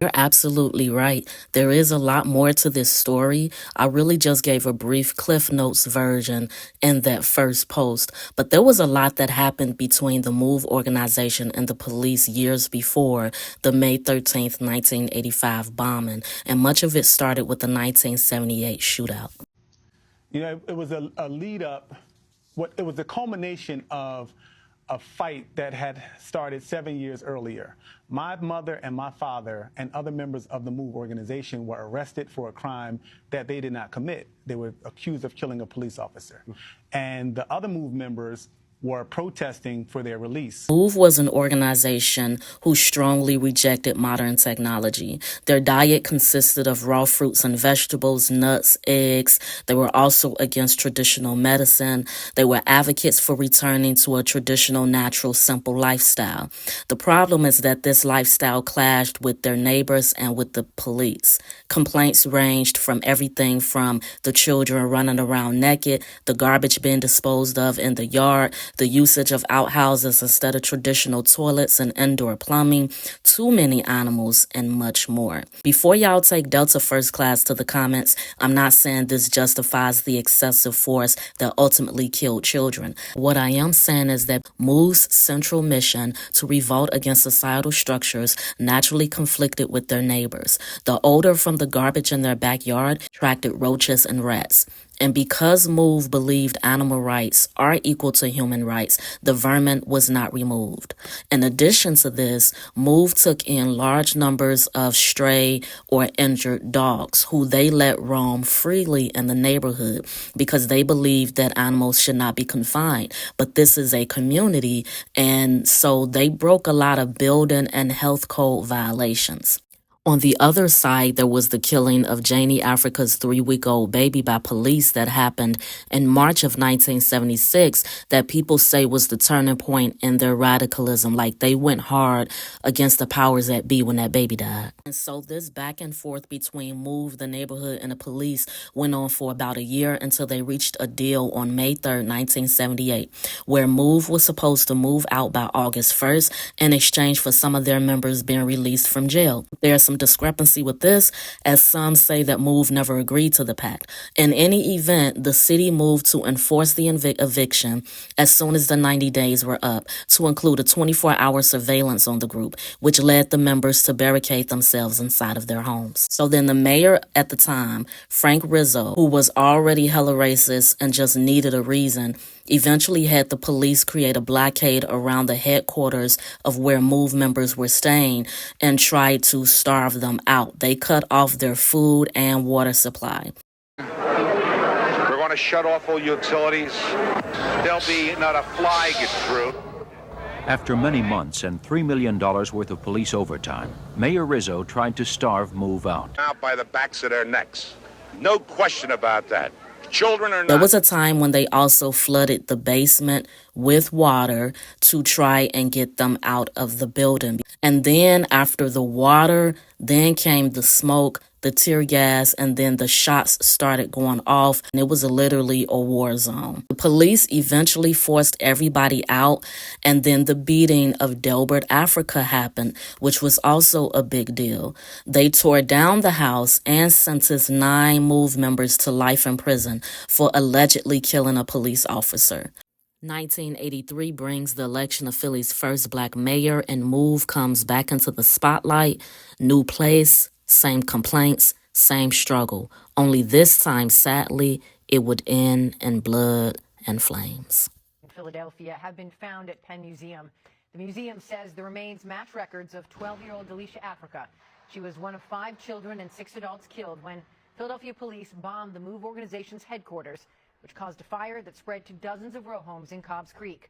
You're absolutely right. There is a lot more to this story. I really just gave a brief Cliff Notes version in that first post, but there was a lot that happened between the MOVE organization and the police years before the May 13th, 1985 bombing, and much of it started with the 1978 shootout. It was a lead up. It was the culmination of a fight that had started 7 years earlier. My mother and my father and other members of the MOVE organization were arrested for a crime that they did not commit. They were accused of killing a police officer. And the other MOVE members were protesting for their release. MOVE was an organization who strongly rejected modern technology. Their diet consisted of raw fruits and vegetables, nuts, eggs. They were also against traditional medicine. They were advocates for returning to a traditional, natural, simple lifestyle. The problem is that this lifestyle clashed with their neighbors and with the police. Complaints ranged from everything from the children running around naked, the garbage being disposed of in the yard, the usage of outhouses instead of traditional toilets and indoor plumbing, too many animals, and much more. Before y'all take Delta First Class to the comments, I'm not saying this justifies the excessive force that ultimately killed children. What I am saying is that MOVE's central mission to revolt against societal structures naturally conflicted with their neighbors. The odor from the garbage in their backyard attracted roaches and rats. And because MOVE believed animal rights are equal to human rights, the vermin was not removed. In addition to this, MOVE took in large numbers of stray or injured dogs who they let roam freely in the neighborhood because they believed that animals should not be confined. But this is a community, and so they broke a lot of building and health code violations. On the other side, there was the killing of Janie Africa's 3-week-old baby by police that happened in March of 1976 that people say was the turning point in their radicalism. Like they went hard against the powers that be when that baby died. And so this back and forth between MOVE, the neighborhood, and the police went on for about a year until they reached a deal on May 3rd, 1978, where MOVE was supposed to move out by August 1st in exchange for some of their members being released from jail. There's some discrepancy with this, as some say that MOVE never agreed to the pact. In any event, the city moved to enforce the eviction as soon as the 90 days were up, to include a 24-hour surveillance on the group, which led the members to barricade themselves inside of their homes. So then the mayor at the time, Frank Rizzo, who was already hella racist and just needed a reason, eventually had the police create a blockade around the headquarters of where MOVE members were staying and tried to starve them out. They cut off their food and water supply. We're going to shut off all utilities. There'll be not a fly get through. After many months and $3 million worth of police overtime, Mayor Rizzo tried to starve MOVE out. Out by the backs of their necks. No question about that. Children are not. There was a time when they also flooded the basement with water to try and get them out of the building. And then after the water, then came the smoke, the tear gas, and then the shots started going off, and it was literally a war zone. The police eventually forced everybody out, and then the beating of Delbert Africa happened, which was also a big deal. They tore down the house and sentenced 9 MOVE members to life in prison for allegedly killing a police officer. 1983 brings the election of Philly's first black mayor, and MOVE comes back into the spotlight. New place, same complaints, same struggle. Only this time, sadly, it would end in blood and flames. Philadelphia have been found at Penn Museum. The museum says the remains match records of 12-year-old Alicia Africa. She was one of 5 children and 6 adults killed when Philadelphia police bombed the MOVE organization's headquarters, which caused a fire that spread to dozens of row homes in Cobbs Creek.